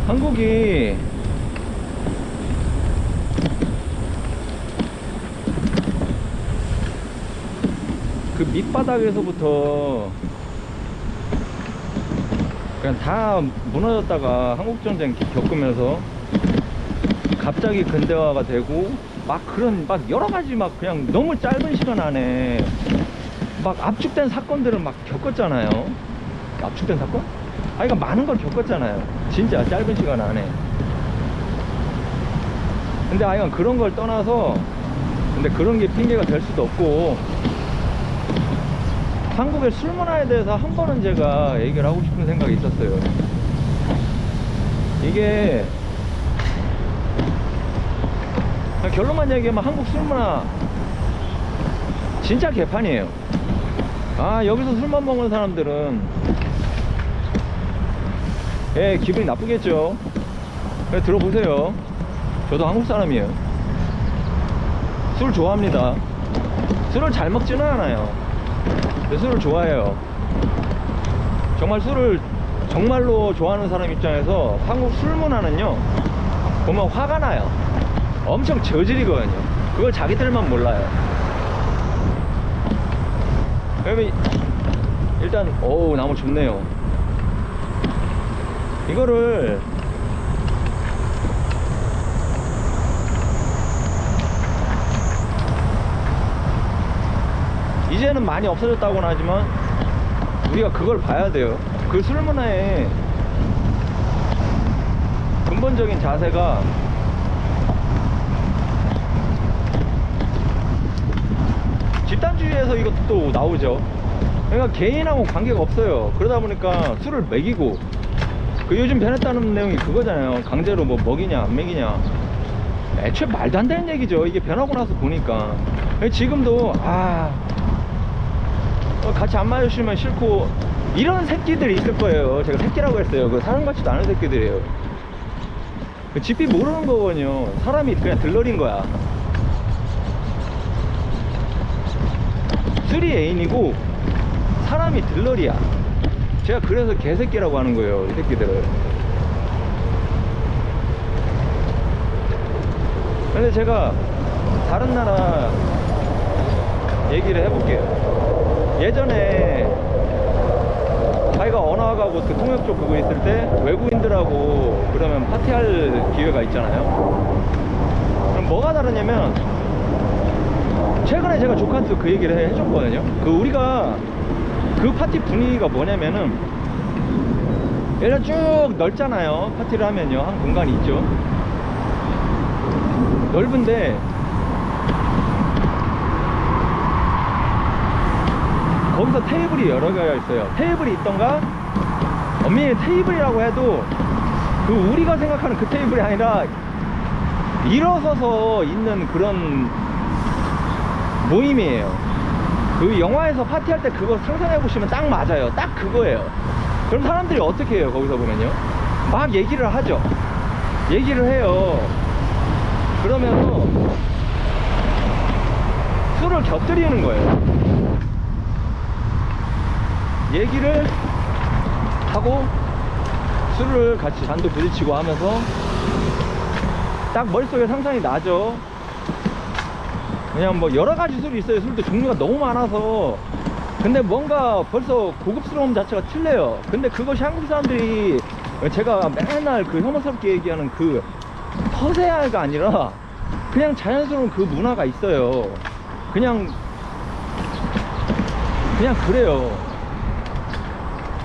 한국이 그 밑바닥에서부터 그냥 다 무너졌다가 한국전쟁 겪으면서 갑자기 근대화가 되고 막 그런 막 여러가지 막 그냥 너무 짧은 시간 안에 막 압축된 사건들을 막 겪었잖아요. 압축된 사건? 아니, 그러니까 많은 걸 겪었잖아요. 진짜 짧은 시간 안에. 근데 아이가 그런 걸 떠나서, 근데 그런 게 핑계가 될 수도 없고, 한국의 술 문화에 대해서 한 번은 제가 얘기를 하고 싶은 생각이 있었어요. 이게 결론만 얘기하면 한국 술 문화 진짜 개판이에요. 아, 여기서 술만 먹는 사람들은 기분이 나쁘겠죠. 들어보세요. 저도 한국 사람이에요. 술 좋아합니다. 술을 잘 먹지는 않아요. 근데 술을 좋아해요. 정말 술을 정말로 좋아하는 사람 입장에서 한국 술 문화는요, 보면 화가 나요. 엄청 저질이거든요. 그걸 자기들만 몰라요. 그러면 일단 어우, 나무 좋네요. 이거를 이제는 많이 없어졌다고는 하지만 우리가 그걸 봐야 돼요. 그 술 문화의 근본적인 자세가 집단주의에서 이것도 나오죠. 그러니까 개인하고 관계가 없어요. 그러다 보니까 술을 먹이고, 그 요즘 변했다는 내용이 그거잖아요. 강제로 뭐 먹이냐 안 먹이냐, 애초에 말도 안 되는 얘기죠. 이게 변하고 나서 보니까. 지금도 같이 안 마시면 싫고 이런 새끼들이 있을 거예요. 제가 새끼라고 했어요. 그 사람 같지도 않은 새끼들이에요. 그 지피 모르는 거거든요. 사람이 그냥 들러린 거야. 술이 애인이고 사람이 들러리야. 제가 그래서 개새끼라고 하는 거예요, 이 새끼들을. 근데 제가 다른 나라 얘기를 해볼게요. 예전에 자기가 언어하고 그 통역 쪽 그거 있을 때 외국인들하고 그러면 파티할 기회가 있잖아요. 그럼 뭐가 다르냐면, 최근에 제가 조카한테 그 얘기를 해줬거든요. 그 우리가 그 파티 분위기가 뭐냐면은, 예를 쭉 넓잖아요. 파티를 하면요, 한 공간이 있죠. 넓은데 거기서 테이블이 여러 개가 있어요. 테이블이 있던가, 엄밀히 테이블이라고 해도 그 우리가 생각하는 그 테이블이 아니라 일어서서 있는 그런 모임이에요. 그 영화에서 파티할 때 그거 상상해 보시면 딱 맞아요. 딱 그거예요. 그럼 사람들이 어떻게 해요? 거기서 보면요, 막 얘기를 하죠. 얘기를 해요. 그러면서 술을 곁들이는 거예요. 얘기를 하고 술을 같이 잔도 부딪히고 하면서 딱 머릿속에 상상이 나죠. 그냥 뭐 여러가지 술이 있어요. 술도 종류가 너무 많아서. 근데 뭔가 벌써 고급스러움 자체가 틀려요. 근데 그것이 한국 사람들이, 제가 맨날 그 혐오스럽게 얘기하는 그 허세가 아니라 그냥 자연스러운 그 문화가 있어요. 그냥 그래요.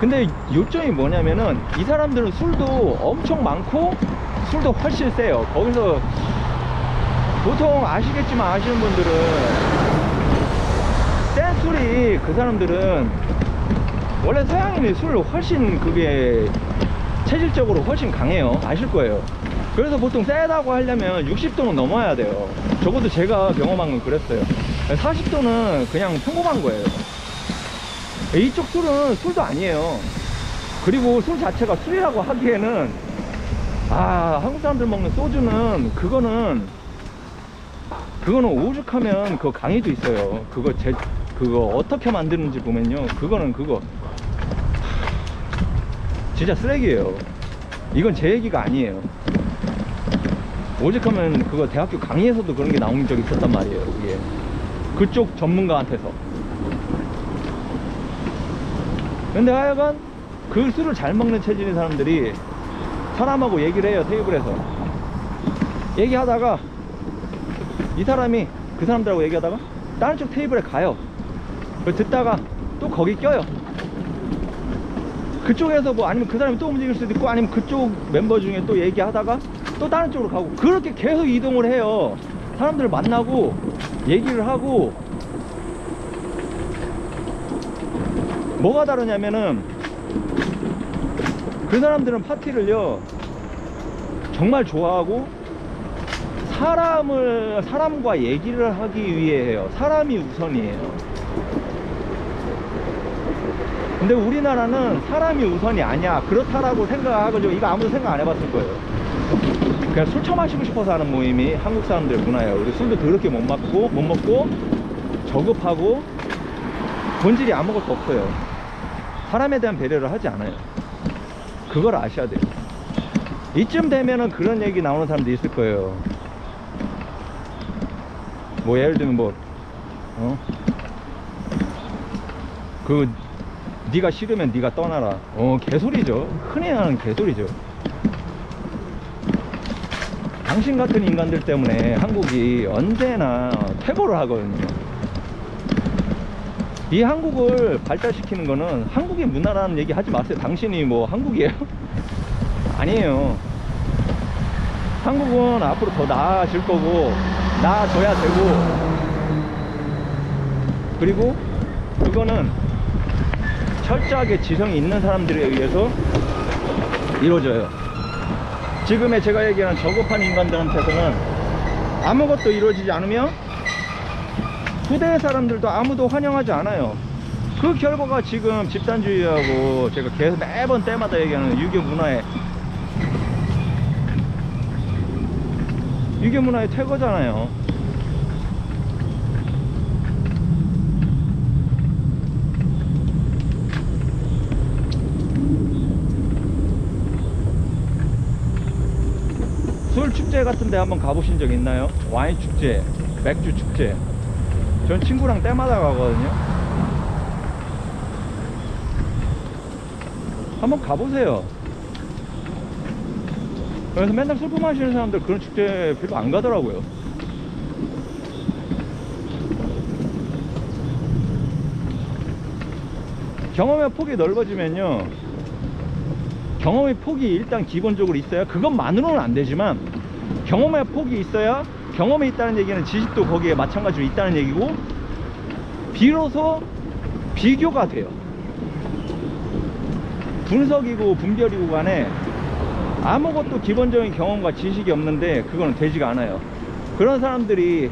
근데 요점이 뭐냐면은, 이 사람들은 술도 엄청 많고 술도 훨씬 세요. 거기서 보통 아시겠지만, 아시는 분들은 센 술이, 그 사람들은 원래 서양인이 술 훨씬 그게 체질적으로 훨씬 강해요. 아실 거예요. 그래서 보통 세다고 하려면 60도는 넘어야 돼요. 적어도 제가 경험한 건 그랬어요. 40도는 그냥 평범한 거예요. 이쪽 술은 술도 아니에요. 그리고 술 자체가 술이라고 하기에는, 한국 사람들 먹는 소주는 그거는 오죽하면 그 강의도 있어요. 그거 어떻게 만드는지 보면요, 그거는 진짜 쓰레기예요. 이건 제 얘기가 아니에요. 오직하면 그거 대학교 강의에서도 그런 게 나온 적이 있었단 말이에요. 이게 그쪽 전문가한테서. 근데 하여간 그 술을 잘 먹는 체질인 사람들이 사람하고 얘기를 해요. 테이블에서 얘기하다가 이 사람이 그 사람들하고 얘기하다가 다른 쪽 테이블에 가요. 듣다가 또 거기 껴요. 그쪽에서 뭐 아니면 그 사람이 또 움직일 수도 있고 아니면 그쪽 멤버 중에 또 얘기하다가 또 다른 쪽으로 가고 그렇게 계속 이동을 해요. 사람들을 만나고 얘기를 하고. 뭐가 다르냐면은 그 사람들은 파티를요 정말 좋아하고 사람과 얘기를 하기 위해 해요. 사람이 우선이에요. 근데 우리나라는 사람이 우선이 아니야 그렇다라고 생각하고 이거 아무도 생각 안 해봤을 거예요. 그냥 술 처마시고 싶어서 하는 모임이 한국 사람들 문화예요. 우리 술도 더럽게 못 먹고 저급하고 본질이 아무것도 없어요. 사람에 대한 배려를 하지 않아요. 그걸 아셔야 돼요. 이쯤 되면은 그런 얘기 나오는 사람도 있을 거예요. 뭐 예를 들면 네가 싫으면 네가 떠나라. 개소리죠. 흔히 하는 개소리죠. 당신 같은 인간들 때문에 한국이 언제나 퇴보를 하거든요. 이 한국을 발달시키는 거는 한국의 문화라는 얘기 하지 마세요. 당신이 뭐 한국이에요? 아니에요. 한국은 앞으로 더 나아질 거고 나아져야 되고, 그리고 그거는 철저하게 지성이 있는 사람들에 의해서 이루어져요. 지금의 제가 얘기하는 저급한 인간들한테서는 아무것도 이루어지지 않으면 후대의 사람들도 아무도 환영하지 않아요. 그 결과가 지금 집단주의하고 제가 계속 매번 때마다 얘기하는 유교 문화의 퇴거잖아요. 술 축제 같은 데 한번 가보신 적 있나요? 와인 축제, 맥주 축제. 전 친구랑 때마다 가거든요. 한번 가보세요. 그래서 맨날 술 마시는 사람들 그런 축제 별로 안 가더라고요. 경험의 폭이 넓어지면요, 경험의 폭이 일단 기본적으로 있어야, 그것만으로는 안 되지만 경험의 폭이 있어야, 경험이 있다는 얘기는 지식도 거기에 마찬가지로 있다는 얘기고, 비로소 비교가 돼요. 분석이고 분별이고 간에 아무것도 기본적인 경험과 지식이 없는데 그거는 되지가 않아요. 그런 사람들이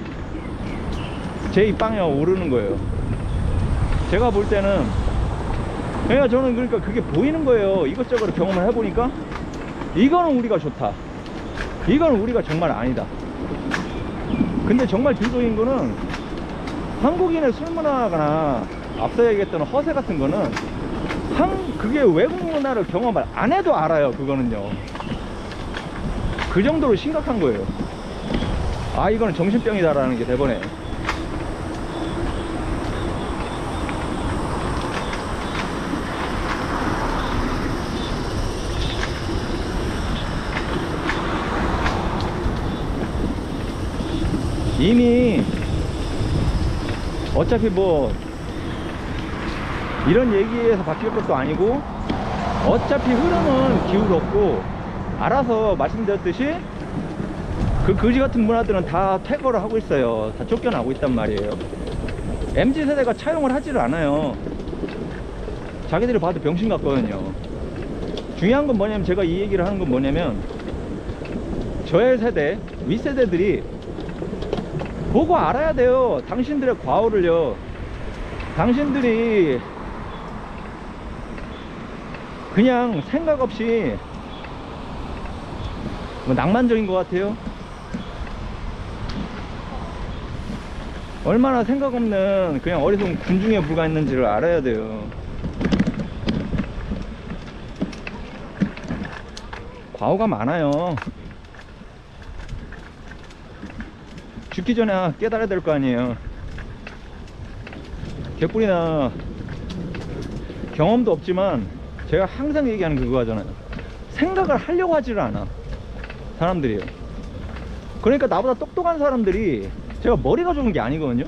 제 입방에 오르는 거예요. 제가 볼 때는, 그러니까 저는 그러니까 그게 보이는 거예요. 이것저것 경험을 해보니까 이거는 우리가 좋다, 이거는 우리가 정말 아니다. 근데 정말 비도인 거는 한국인의 술 문화나 앞서 얘기했던 허세 같은 거는 그게 외국 문화를 경험을 안 해도 알아요. 그거는요, 그 정도로 심각한 거예요. 아, 이거는 정신병이다라는 게 돼버려요. 이미 어차피 뭐 이런 얘기에서 바뀔 것도 아니고 어차피 흐름은 기울었고, 알아서 말씀드렸듯이 그 거지 같은 문화들은 다 퇴거를 하고 있어요. 다 쫓겨나고 있단 말이에요. MZ세대가 차용을 하지를 않아요. 자기들이 봐도 병신 같거든요. 중요한 건 뭐냐면, 제가 이 얘기를 하는 건 뭐냐면, 저의 세대, 윗세대들이 보고 알아야 돼요. 당신들의 과오를요. 당신들이 그냥 생각 없이 뭐 낭만적인 것 같아요. 얼마나 생각 없는 그냥 어리석은 군중에 불과했는지를 알아야 돼요. 과오가 많아요. 죽기 전에 깨달아야 될 거 아니에요. 개뿔이나 경험도 없지만 제가 항상 얘기하는 그거잖아요. 생각을 하려고 하지를 않아, 사람들이요. 그러니까 나보다 똑똑한 사람들이, 제가 머리가 좋은 게 아니거든요.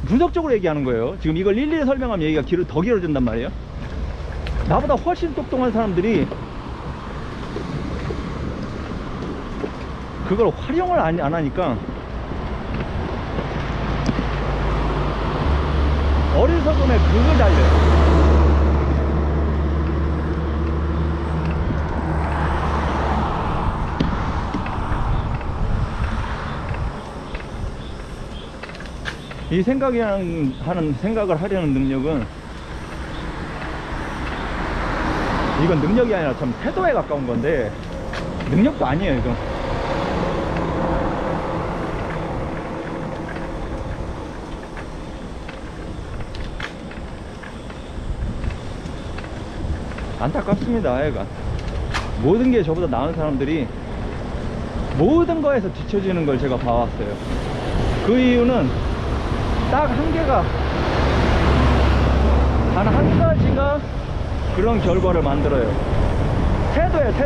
분석적으로 얘기하는 거예요. 지금 이걸 일일이 설명하면 얘기가 더 길어진단 말이에요. 나보다 훨씬 똑똑한 사람들이 그걸 활용을 안 하니까 어리석음에 극을 달려요. 이 생각을 하려는 능력은, 이건 능력이 아니라 참 태도에 가까운 건데, 능력도 아니에요, 이거. 안타깝습니다, 애가. 모든 게 저보다 나은 사람들이 모든 거에서 뒤처지는 걸 제가 봐왔어요. 그 이유는 딱 한 개가, 단 한 가지가 그런 결과를 만들어요. 태도예요, 태도.